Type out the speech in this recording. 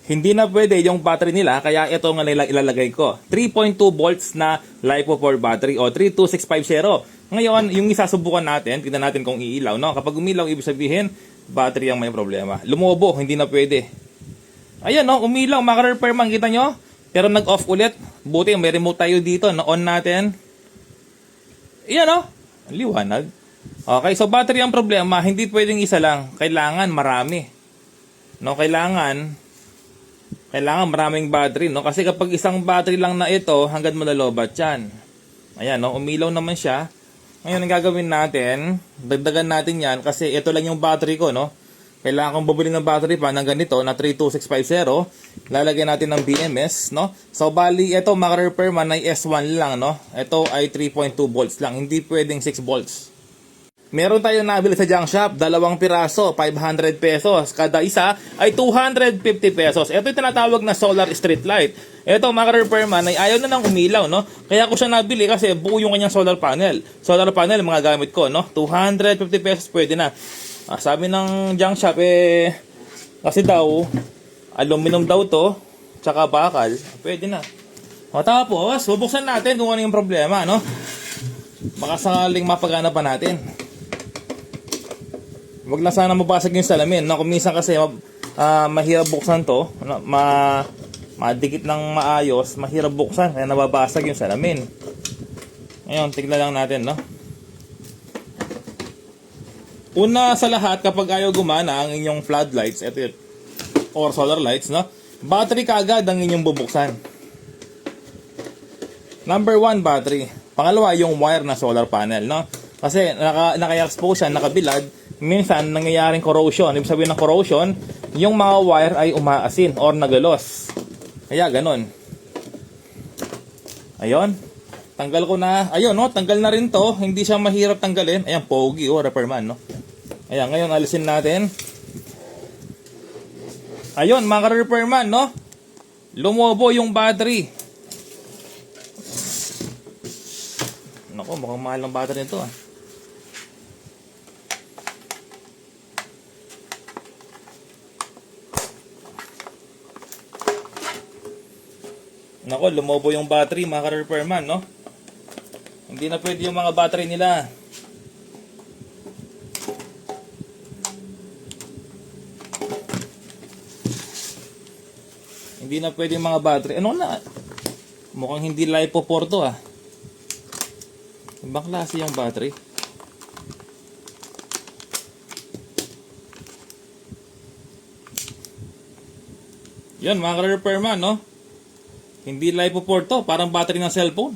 Hindi na pwede yung battery nila, kaya ito nga nila ilalagay ko. 3.2 volts na LiPo4 battery o 32650. Ngayon, yung isasubukan natin, tingnan natin kung iilaw. No? Kapag umilaw, ibig sabihin, battery ang may problema. Lumobo, hindi na pwede. Ayan, no? Umilaw, maka-repair man, kita nyo? Pero nag-off ulit. Buti, may remote tayo dito. On natin. Ayan, no? Ang liwanag. Okay, so battery ang problema, hindi pwedeng isa lang. Kailangan marami. No, kailangan maraming battery, no? Kasi kapag isang battery lang na ito, hanggang malalobat yan. Ayan, no? Umilaw naman siya. Ngayon, ang gagawin natin, dagdagan natin yan kasi ito lang yung battery ko, no? Kailangan kong bumili ng battery pa ng ganito na 32650. Lalagyan natin ng BMS, no? So, bali, ito, maka-repair man ay S1 lang, no? Ito ay 3.2 volts lang. Hindi pwedeng 6 volts. Meron tayong nabili sa junk shop, 2 piraso, 500 pesos. Kada isa ay 250 pesos. Ito yung tinatawag na solar street light. Ito, mga repairman, ay ayaw na nang umilaw, no? Kaya ko siya nabili kasi buo yung kanyang solar panel. Solar panel, mga gamit ko, no? 250 pesos pwede na. Sabi ng junk shop, kasi daw, aluminum daw to, tsaka bakal, pwede na. O tapos, bubuksan natin kung ano yung problema, no? Baka sakaling mapagana pa natin. Wag lang sana mabasag yung salamin, no? Kung minsan kasi mahirap buksan to, no? Madikit ng maayos, mahirap buksan kaya nababasag yung salamin. Ngayon, tignan lang natin, no? Una sa lahat, kapag ayaw gumana ang inyong floodlights, ito yun, or solar lights, no? Battery kaagad ang inyong bubuksan. Number 1, battery. Pangalawa, yung wire na solar panel, no? Kasi naka-expose siya, nakabilad. Minsan, nangyayaring corrosion. Ibig sabihin ng corrosion, yung mga wire ay umaasin or nagalos. Kaya, ganun. Ayun. Tanggal ko na. Ayun, no? Tanggal na rin to. Hindi siya mahirap tanggalin. Ayan, pogi, repairman, no? Ayan, ngayon, alisin natin. Ayun, mga repairman, no? Lumobo yung battery. Naku, mukhang mahal ng battery nito, Nako, lumobo yung battery, mga repairman, no? Hindi na pwede yung mga battery nila. Hindi na pwede yung mga battery. Ano na? Mukhang hindi LiPo4 to, Ibang klase yung battery. Yan, mga repairman, no? Hindi LiPo4 to, parang battery ng cellphone.